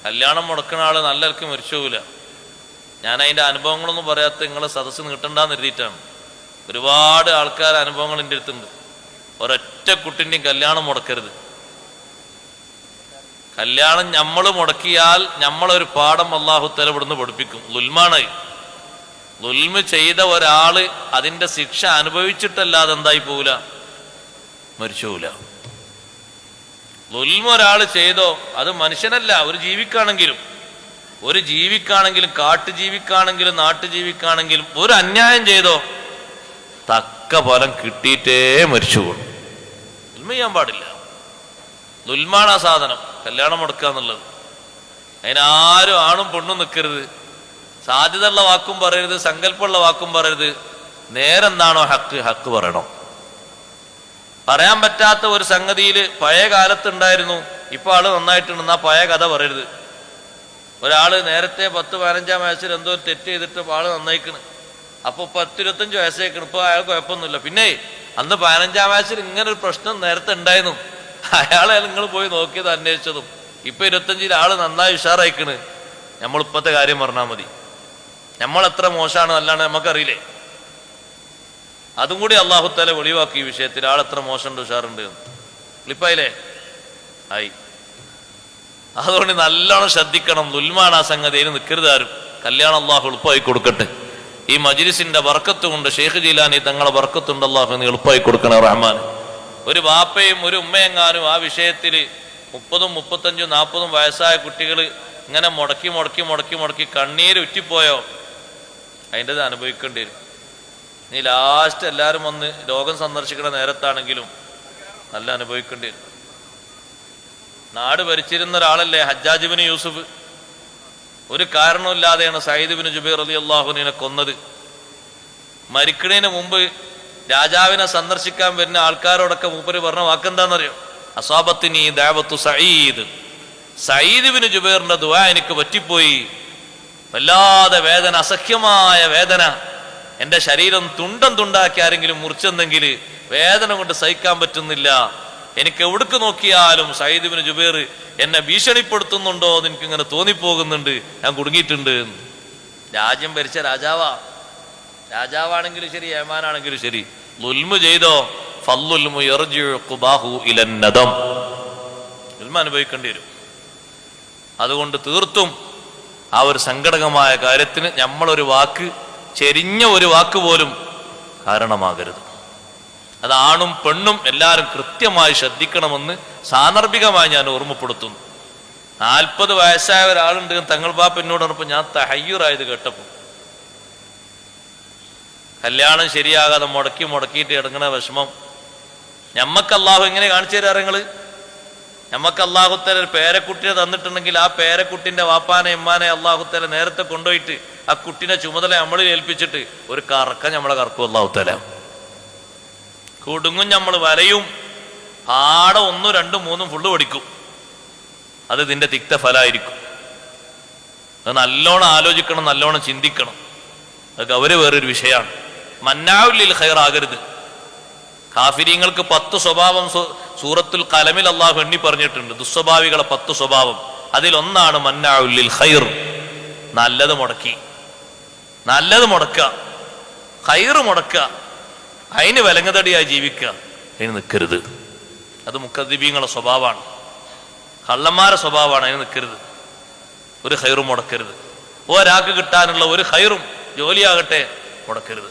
കല്യാണം മുടക്കുന്ന ആള് നല്ലവർക്ക് മരിച്ചു പോകില്ല. ഞാൻ അതിൻ്റെ അനുഭവങ്ങളൊന്നും പറയാത്ത നിങ്ങളെ സദസ്സ് നീട്ടണ്ടെന്ന് എഴുതിയിട്ടാണ്. ഒരുപാട് ആൾക്കാർ അനുഭവങ്ങൾ എൻ്റെ അടുത്തുണ്ട്. ഒരൊറ്റ കുട്ടിൻ്റെയും കല്യാണം മുടക്കരുത്. കല്യാണം നമ്മൾ മുടക്കിയാൽ നമ്മളൊരു പാഠം അല്ലാഹു തആല ഇവിടുന്ന് പഠിപ്പിക്കും. ളുൽമാണ്. ളുൽമ് ചെയ്ത ഒരാള് അതിൻ്റെ ശിക്ഷ അനുഭവിച്ചിട്ടല്ലാതെ എന്തായി പോവില്ല, മരിച്ചു പോവില്ല. ളുൽമ ഒരാൾ ചെയ്തോ, അത് മനുഷ്യനല്ല, ഒരു ജീവിക്കാണെങ്കിലും കാട്ടുജീവിക്കാണെങ്കിലും നാട്ടുജീവിക്കാണെങ്കിലും ഒരു അന്യായം ചെയ്തോ തക്ക ഫലം കിട്ടിയിട്ടേ മരിച്ചു പോകും. ളുൽമ ചെയ്യാൻ പാടില്ല. ളുൽമാണ് ആ സാധനം, കല്യാണം മുടക്കുക എന്നുള്ളത്. അതിനാരും ആണും പെണ്ണും നിൽക്കരുത്. സാധ്യതയുള്ള വാക്കും പറയരുത്, സങ്കല്പമുള്ള വാക്കും പറയരുത്. നേരെന്താണോ ഹക്ക് പറയണം. പറയാൻ പറ്റാത്ത ഒരു സംഗതിയിൽ പഴയ കാലത്തുണ്ടായിരുന്നു, ഇപ്പൊ ആള് നന്നായിട്ടുണ്ടെന്ന് ആ പഴയ കഥ പറയരുത്. ഒരാള് നേരത്തെ 10-15 വയസ്സിൽ എന്തോ ഒരു തെറ്റ് ചെയ്തിട്ട് ആള് നന്നായിക്കണ്. അപ്പൊ 10-25 വയസ്സേക്കണ്. ഇപ്പൊ അയാൾ കുഴപ്പമൊന്നുമില്ല. പിന്നെ അന്ന് 15 വയസ്സിൽ ഇങ്ങനെ ഒരു പ്രശ്നം നേരത്തെ ഉണ്ടായിരുന്നു. അയാളെ നിങ്ങൾ പോയി നോക്കിയത് അന്വേഷിച്ചതും ഇപ്പൊ 25 ആള് നന്നായി ഉഷാറായിക്കണ്. നമ്മളിപ്പത്തെ കാര്യം പറഞ്ഞാൽ മതി. നമ്മൾ എത്ര മോശമാണ് അല്ലാണ്ട് നമുക്കറിയില്ലേ. അതും കൂടി അല്ലാഹു തആല വെളിവാക്കി ഈ വിഷയത്തിൽ. ആളെത്ര മോശമുണ്ട് ഉഷാറുണ്ട് ക്ലിപ്പായില്ലേ ആയി. അതുകൊണ്ട് നല്ലോണം ശ്രദ്ധിക്കണം. ളുൽമാണ് ആ സംഗതിയിൽ നിൽക്കരുത് ആരും. കല്യാണം അല്ലാഹു എളുപ്പമായി കൊടുക്കട്ടെ. ഈ മജ്ലിസിന്റെ ബർക്കത്ത് കൊണ്ട് ഷെയ്ഖ് ജീലാനി തങ്ങളെ ബർക്കത്തുണ്ട് അല്ലാഹു നീ എളുപ്പമായി കൊടുക്കണേ റഹ്മാൻ. ഒരു ബാപ്പയും ഒരു ഉമ്മയെങ്ങാനും ആ വിഷയത്തിൽ 30, 35, 40 വയസ്സായ കുട്ടികൾ ഇങ്ങനെ മുടക്കി കണ്ണീര് ഉറ്റിപ്പോയോ അതിൻ്റെത് അനുഭവിക്കേണ്ടി വരും. നീ ലാസ്റ്റ് എല്ലാവരും വന്ന് രോഗം സന്ദർശിക്കുന്ന നേരത്താണെങ്കിലും നല്ല അനുഭവിക്കേണ്ടി വരും. നാട് ഭരിച്ചിരുന്ന ഒരാളല്ലേ ഹജ്ജാജ് ഇബ്നു യൂസുഫ്. ഒരു കാരണമില്ലാതെയാണ് സയ്യിദ് ഇബ്നു ജുബൈർ റളിയല്ലാഹു അൻഹുവിനെ കൊന്നത്. മരിക്കുന്നതിന് മുമ്പ് രാജാവിനെ സന്ദർശിക്കാൻ വരുന്ന ആൾക്കാരോടൊക്കെ മൂപ്പര് പറഞ്ഞ വാക്കെന്താണെന്നറിയോ? അസ്വാബത്തിനി ദഅവത്തു സഈദ്. സയ്യിദ് ഇബ്നു ജുബൈറിന്റെ ദുആ എനിക്ക് പറ്റിപ്പോയി. വല്ലാതെ വേദന, അസഖ്യമായ വേദന. എൻ്റെ ശരീരം തുണ്ടം തുണ്ടാക്കി ആരെങ്കിലും മുറിച്ചെന്നെങ്കിൽ വേദന കൊണ്ട് സഹിക്കാൻ പറ്റുന്നില്ല. എനിക്ക് എവിടേക്ക് നോക്കിയാലും സയ്യിദ് ഇബ്നു ജുബൈർ എന്നെ ഭീഷണിപ്പെടുത്തുന്നുണ്ടോ എന്ന് എനിക്കിങ്ങനെ തോന്നിപ്പോകുന്നുണ്ട്. ഞാൻ കുടുങ്ങിയിട്ടുണ്ട്. രാജ്യം ഭരിച്ച രാജാവാണെങ്കിലും ശരി, യമാനാണെങ്കിലും ശരി, ളുൽമ ചെയ്തോ ഫള്ളുൽമു യർജിഉ ഖുബാഹു ഇലൻ നദം. ളുൽമ അനുഭവിക്കേണ്ടി വരും. അതുകൊണ്ട് തീർത്തും ആ ഒരു സങ്കടകമായ കാര്യത്തിന് നമ്മളൊരു വാക്ക്, ചെരിഞ്ഞ ഒരു വാക്ക് പോലും കാരണമാകരുത്. അത് ആണും പെണ്ണും എല്ലാവരും കൃത്യമായി ശ്രദ്ധിക്കണമെന്ന് സാന്ദർഭികമായി ഞാൻ ഓർമ്മപ്പെടുത്തുന്നു. 40 വയസ്സായ ഒരാളുണ്ട് തങ്ങൾ ബാപ്പ എന്നോട് പറഞ്ഞപ്പോൾ ഞാൻ തഹയ്യുറായത് കേട്ടപ്പോൾ. കല്യാണം ശരിയാകാതെ മുടക്കിയിട്ട് ഇടങ്ങണ വിഷമം ഞമ്മക്ക് അല്ലാഹു എങ്ങനെ കാണിച്ചു തരാറ്? നിങ്ങള് ഞമ്മക്ക് അല്ലാഹു തആല ഒരു പേരക്കുട്ടിയെ തന്നിട്ടുണ്ടെങ്കിൽ ആ പേരക്കുട്ടിന്റെ വാപ്പാനെ ഉമ്മാനെ അല്ലാഹു തആല നേരത്തെ കൊണ്ടുപോയിട്ട് ആ കുട്ടിനെ ചുമതല നമ്മളിൽ ഏൽപ്പിച്ചിട്ട് ഒരു കറക്കം നമ്മളെ കറക്കും അല്ലാഹു തആല. കുടുങ്ങും, നമ്മൾ വരയും, പാടെ 1, 2, 3 ഫുള്ള് പഠിക്കും. അത് ഇതിന്റെ തിക്ത ഫലമായിരിക്കും. അത് നല്ലോണം ആലോചിക്കണം, നല്ലോണം ചിന്തിക്കണം. അത് അവര് വേറൊരു വിഷയമാണ്. മന്നാഉൽ ഖൈർ ആകരുത്. കാഫിരീങ്ങൾക്ക് 10 സ്വഭാവം സൂറത്തുൽ ഖലമിൽ അല്ലാഹു എണ്ണി പറഞ്ഞിട്ടുണ്ട്. ദുസ്വഭാവികളെ 10 സ്വഭാവം. അതിലൊന്നാണ് മന്നാഉൽ ഖൈർ. നല്ലത് മുടക്കുക, ഖൈർ മുടക്കുക, അതിന് വിലങ്ങതടിയായി ജീവിക്കുക, അതിന് നിൽക്കരുത്. അത് മുക്കദ്ദിബീങ്ങളുടെ സ്വഭാവമാണ്, കള്ളന്മാരുടെ സ്വഭാവമാണ്. അതിന് നിൽക്കരുത്. ഒരു ഖൈറും മുടക്കരുത്. ഒരാൾക്ക് കിട്ടാനുള്ള ഒരു ഖൈറും ജോലിയാകട്ടെ മുടക്കരുത്.